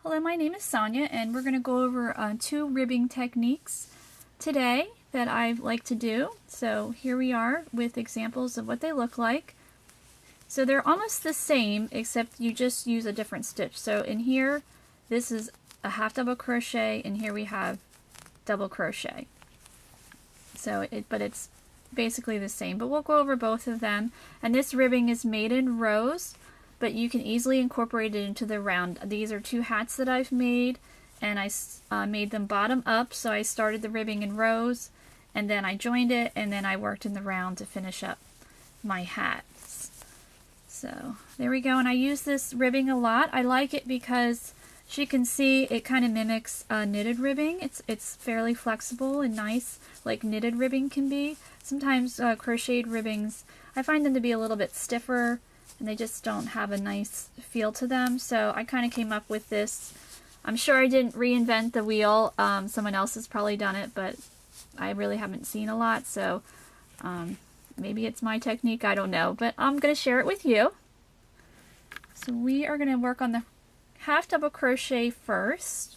Hello, my name is Sonia, and we're going to go over two ribbing techniques today that I like to do. So here we are with examples of what they look like. So they're almost the same, except you just use a different stitch. So in here, this is a half double crochet, and here we have double crochet. But it's basically the same, but we'll go over both of them. And this ribbing is made in rows, but you can easily incorporate it into the round. These are two hats that I've made, and I made them bottom up, so I started the ribbing in rows, and then I joined it, and then I worked in the round to finish up my hats. So there we go, and I use this ribbing a lot. I like it because, as you can see, it kind of mimics knitted ribbing. It's fairly flexible and nice, like knitted ribbing can be. Sometimes crocheted ribbings, I find them to be a little bit stiffer, and they just don't have a nice feel to them. So I kind of came up with this. I'm sure I didn't reinvent the wheel. Someone else has probably done it, but I really haven't seen a lot. So maybe it's my technique, I don't know. But I'm going to share it with you. So we are going to work on the half double crochet first.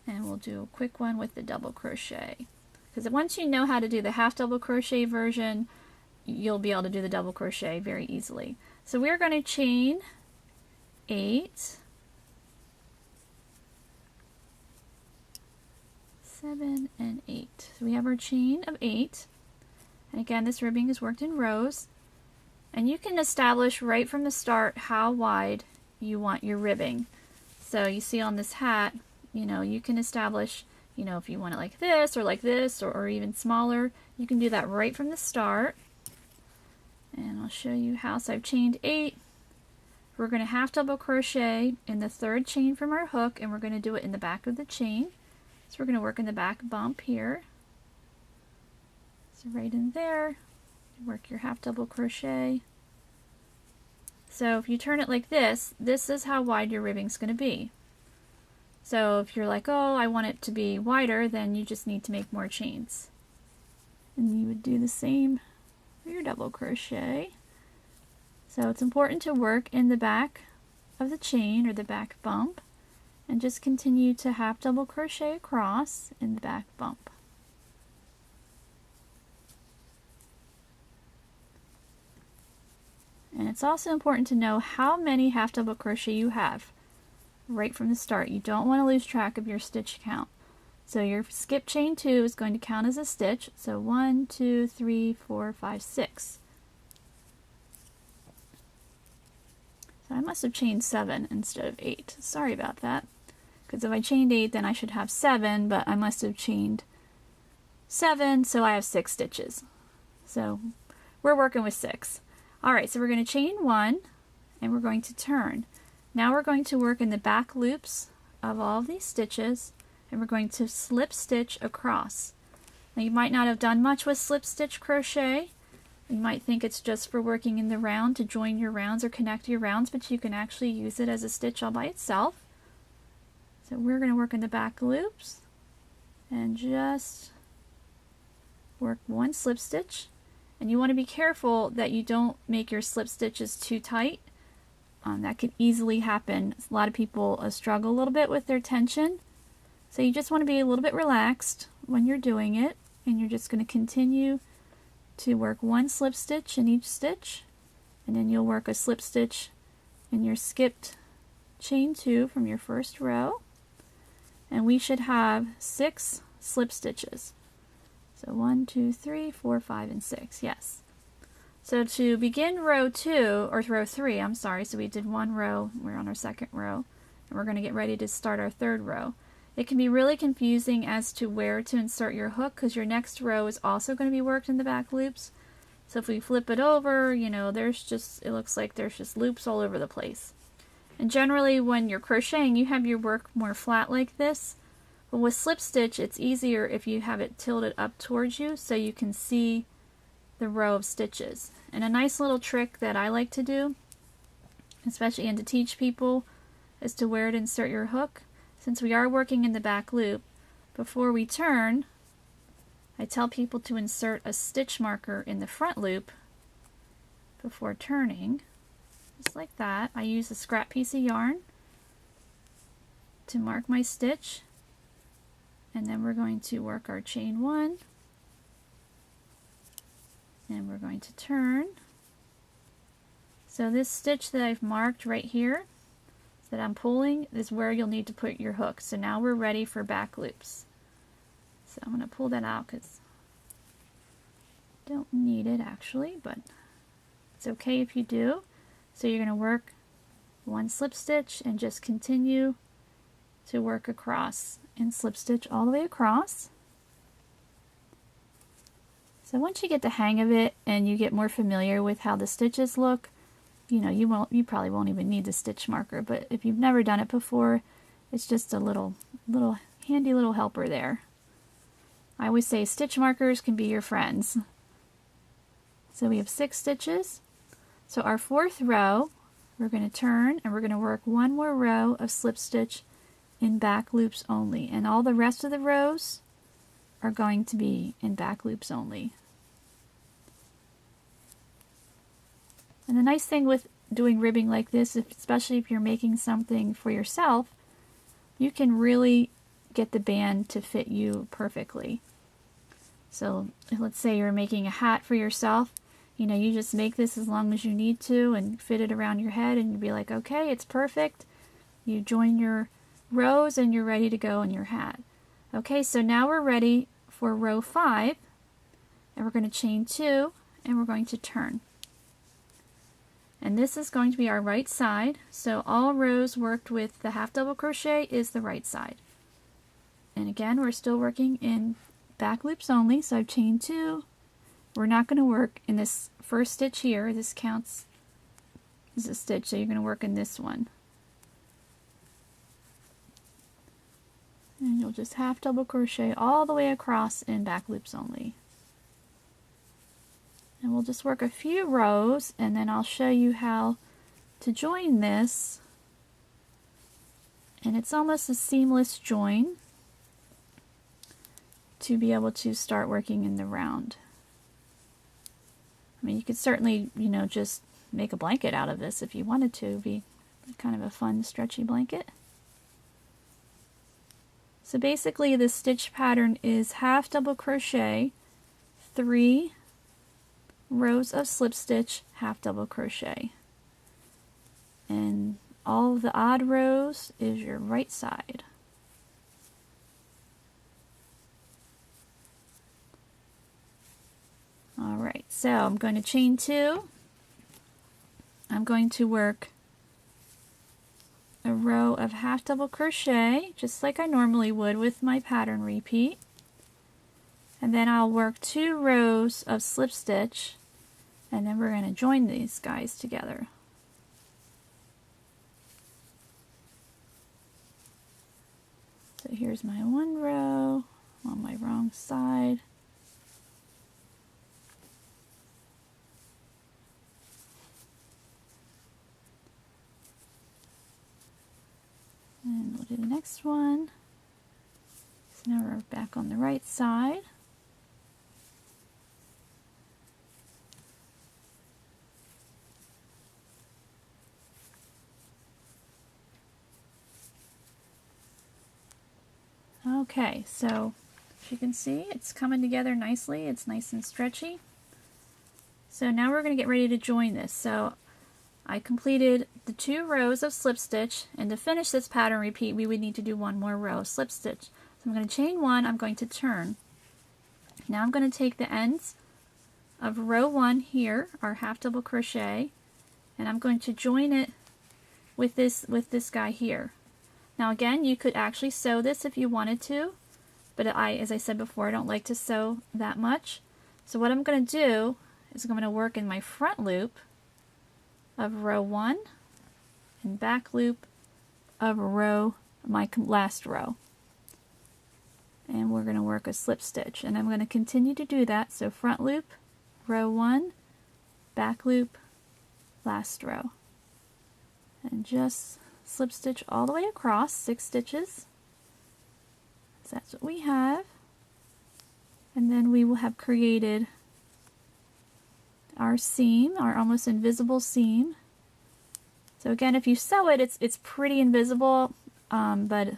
And we'll do a quick one with the double crochet. Because once you know how to do the half double crochet version, you'll be able to do the double crochet very easily. So we're going to chain 8, 7, and 8. So we have our chain of 8. And again, this ribbing is worked in rows. And you can establish right from the start how wide you want your ribbing. So you see on this hat, you can establish, if you want it like this, or even smaller. You can do that right from the start. And I'll show you how. So I've chained 8. We're going to half double crochet in the third chain from our hook, and we're going to do it in the back of the chain. So we're going to work in the back bump here. So right in there, work your half double crochet. So if you turn it like this is how wide your ribbing's going to be. So if you're like, oh, I want it to be wider, then you just need to make more chains. And you would do the same for your double crochet. So it's important to work in the back of the chain or the back bump, and just continue to half double crochet across in the back bump. And it's also important to know how many half double crochet you have right from the start. You don't want to lose track of your stitch count. So your skip chain 2 is going to count as a stitch. So 1, 2, 3, 4, 5, 6. So I must have chained 7 instead of 8. Sorry about that. Because if I chained 8, then I should have 7, but I must have chained 7, so I have 6 stitches. So we're working with 6. Alright, so we're going to chain 1, and we're going to turn. Now we're going to work in the back loops of all of these stitches, and we're going to slip stitch across. Now you might not have done much with slip stitch crochet. You might think it's just for working in the round to join your rounds or connect your rounds, but you can actually use it as a stitch all by itself. So we're going to work in the back loops and just work one slip stitch. And you want to be careful that you don't make your slip stitches too tight. That could easily happen. A lot of people struggle a little bit with their tension. So you just want to be a little bit relaxed when you're doing it, and you're just going to continue to work one slip stitch in each stitch, and then you'll work a slip stitch in your skipped chain 2 from your first row, and we should have 6 slip stitches. So 1, 2, 3, 4, 5, and 6. Yes. So to begin row 2, or row 3, I'm sorry, so we did one row, we're on our second row, and we're going to get ready to start our third row. It can be really confusing as to where to insert your hook, because your next row is also going to be worked in the back loops. So if we flip it over, it looks like there's just loops all over the place. And generally when you're crocheting, you have your work more flat like this. But with slip stitch, it's easier if you have it tilted up towards you so you can see the row of stitches. And a nice little trick that I like to do, especially and to teach people, is to where to insert your hook. Since we are working in the back loop, before we turn, I tell people to insert a stitch marker in the front loop before turning, just like that. I use a scrap piece of yarn to mark my stitch, and then we're going to work our chain 1, and we're going to turn. So this stitch that I've marked right here that I'm pulling is where you'll need to put your hook. So now we're ready for back loops. So I'm going to pull that out because I don't need it actually, but it's okay if you do. So you're going to work 1 slip stitch and just continue to work across and slip stitch all the way across. So once you get the hang of it and you get more familiar with how the stitches look, you know, you probably won't even need the stitch marker, but if you've never done it before, it's just a little handy little helper there. I always say stitch markers can be your friends. So we have 6 stitches. So our 4th row, we're going to turn and we're going to work 1 more row of slip stitch in back loops only, and all the rest of the rows are going to be in back loops only. And the nice thing with doing ribbing like this, especially if you're making something for yourself, you can really get the band to fit you perfectly. So let's say you're making a hat for yourself, you know, you just make this as long as you need to and fit it around your head, and you'll be like, okay, it's perfect. You join your rows and you're ready to go in your hat. Okay, so now we're ready for row 5, and we're going to chain 2 and we're going to turn. And this is going to be our right side, so all rows worked with the half double crochet is the right side. And again, we're still working in back loops only, so I've chained 2. We're not going to work in this first stitch here. This counts as a stitch, so you're going to work in this one. And you'll just half double crochet all the way across in back loops only. And we'll just work a few rows, and then I'll show you how to join this. And it's almost a seamless join to be able to start working in the round. I mean, you could certainly, you know, just make a blanket out of this if you wanted to. It'd be kind of a fun stretchy blanket. So basically the stitch pattern is half double crochet, 3 rows of slip stitch, half double crochet, and all of the odd rows is your right side. Alright, so I'm going to chain 2. I'm going to work a row of half double crochet just like I normally would with my pattern repeat, and then I'll work 2 rows of slip stitch, and then we're going to join these guys together. So here's my 1 row on my wrong side. And we'll do the next one. So now we're back on the right side. Okay, so as you can see, it's coming together nicely. It's nice and stretchy. So now we're going to get ready to join this. So I completed the 2 rows of slip stitch, and to finish this pattern repeat we would need to do 1 more row of slip stitch. So I'm going to chain 1, I'm going to turn. Now I'm going to take the ends of row 1 here, our half double crochet, and I'm going to join it with this guy here. Now again, you could actually sew this if you wanted to, but as I said before, I don't like to sew that much. So what I'm going to do is I'm going to work in my front loop of row 1 and back loop of my last row. And we're going to work a slip stitch, and I'm going to continue to do that. So front loop, row 1, back loop, last row. And just slip stitch all the way across, 6 stitches. So that's what we have. And then we will have created our seam, our almost invisible seam. So again, if you sew it, it's pretty invisible, but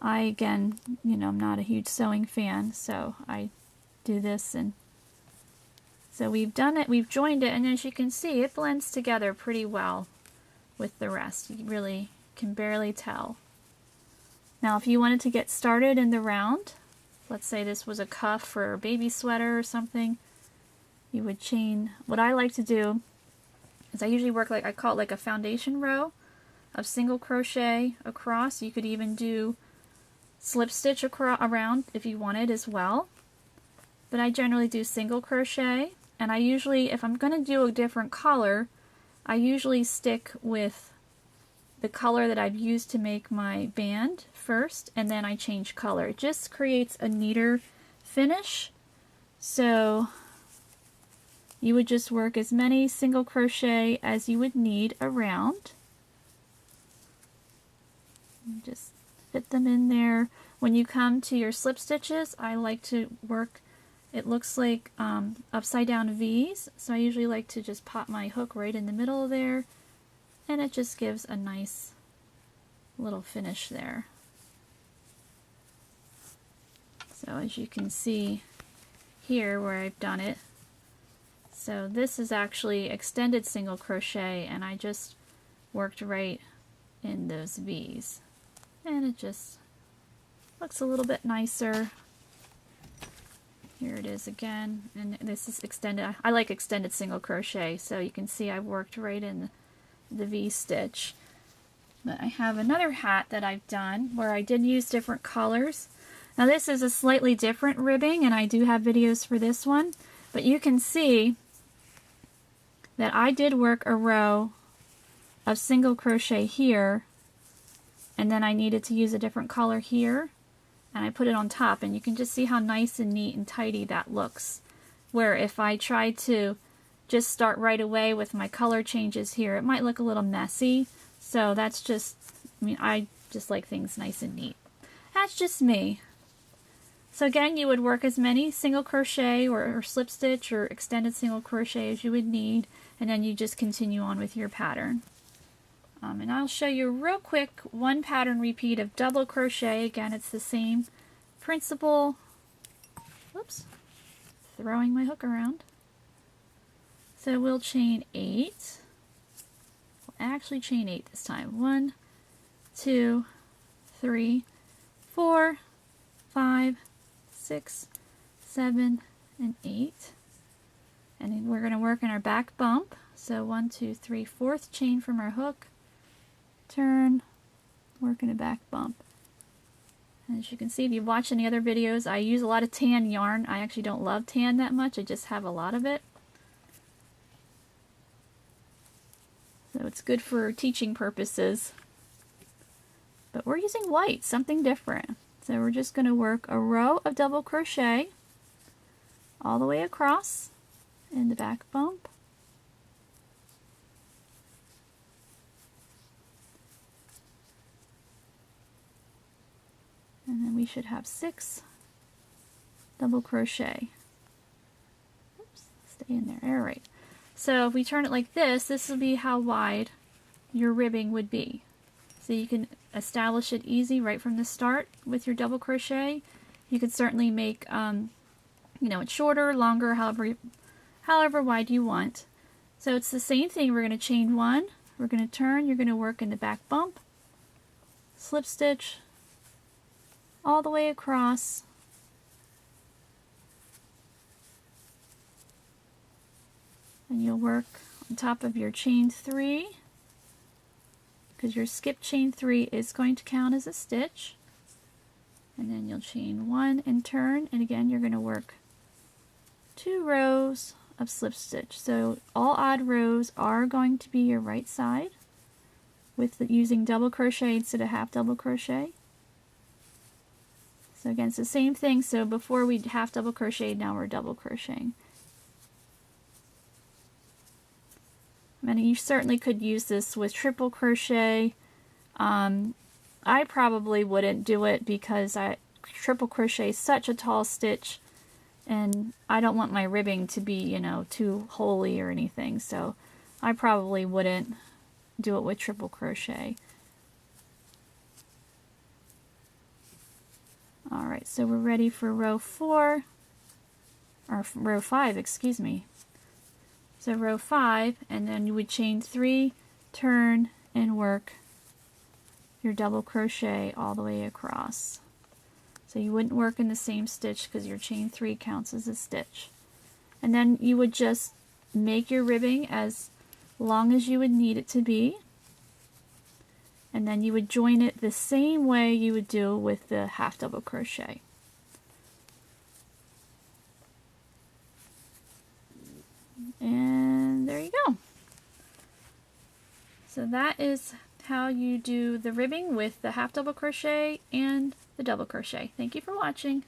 again, I'm not a huge sewing fan, so I do this. And so we've done it, we've joined it, and as you can see, it blends together pretty well with the rest. You really can barely tell. Now, if you wanted to get started in the round, let's say this was a cuff for a baby sweater or something, you would chain. What I like to do is I usually work I call it like a foundation row of single crochet across. You could even do slip stitch around if you wanted as well. But I generally do single crochet, and I usually, if I'm going to do a different color, I usually stick with the color that I've used to make my band first, and then I change color. It just creates a neater finish. So you would just work as many single crochet as you would need around. And just fit them in there. When you come to your slip stitches, I like to work, it looks like upside down V's, so I usually like to just pop my hook right in the middle of there, and it just gives a nice little finish there. So as you can see here where I've done it, so this is actually extended single crochet, and I just worked right in those V's, and it just looks a little bit nicer. Here it is again, and this is extended. I like extended single crochet, so you can see I worked right in the V stitch. But I have another hat that I've done where I did use different colors. Now this is a slightly different ribbing, and I do have videos for this one, but you can see that I did work a row of single crochet here, and then I needed to use a different color here, and I put it on top, and you can just see how nice and neat and tidy that looks. Where if I tried to just start right away with my color changes here, it might look a little messy. So that's just, I just like things nice and neat. That's just me. So again, you would work as many single crochet or slip stitch or extended single crochet as you would need, and then you just continue on with your pattern. And I'll show you real quick one pattern repeat of double crochet. Again, it's the same principle. Whoops, throwing my hook around. So we'll chain 8. We'll actually chain 8 this time. 1, 2, 3, 4, 5, 6, 7, and 8. And then we're going to work in our back bump. So 1, 2, 3, 4th chain from our hook. Turn, work in a back bump. And as you can see, if you've watched any other videos, I use a lot of tan yarn. I actually don't love tan that much, I just have a lot of it. So it's good for teaching purposes. But we're using white, something different. So we're just going to work a row of double crochet all the way across in the back bump. And then we should have 6 double crochet. Oops, stay in there. All right. So if we turn it like this will be how wide your ribbing would be. So you can establish it easy right from the start with your double crochet. You could certainly make, it shorter, longer, however wide you want. So it's the same thing. We're going to chain 1. We're going to turn. You're going to work in the back bump, slip stitch, all the way across, and you'll work on top of your chain 3, because your skip chain 3 is going to count as a stitch, and then you'll chain 1 and turn, and again you're going to work 2 rows of slip stitch. So all odd rows are going to be your right side with using double crochet instead of half double crochet. So again, it's the same thing. So before we half double crocheted, now we're double crocheting. And you certainly could use this with triple crochet. I probably wouldn't do it because triple crochet is such a tall stitch, and I don't want my ribbing to be, too holey or anything. So I probably wouldn't do it with triple crochet. Alright, so we're ready for row 4, or row 5, excuse me. So row 5, and then you would chain 3, turn, and work your double crochet all the way across. So you wouldn't work in the same stitch because your chain 3 counts as a stitch. And then you would just make your ribbing as long as you would need it to be. And then you would join it the same way you would do with the half double crochet. And there you go. So that is how you do the ribbing with the half double crochet and the double crochet. Thank you for watching.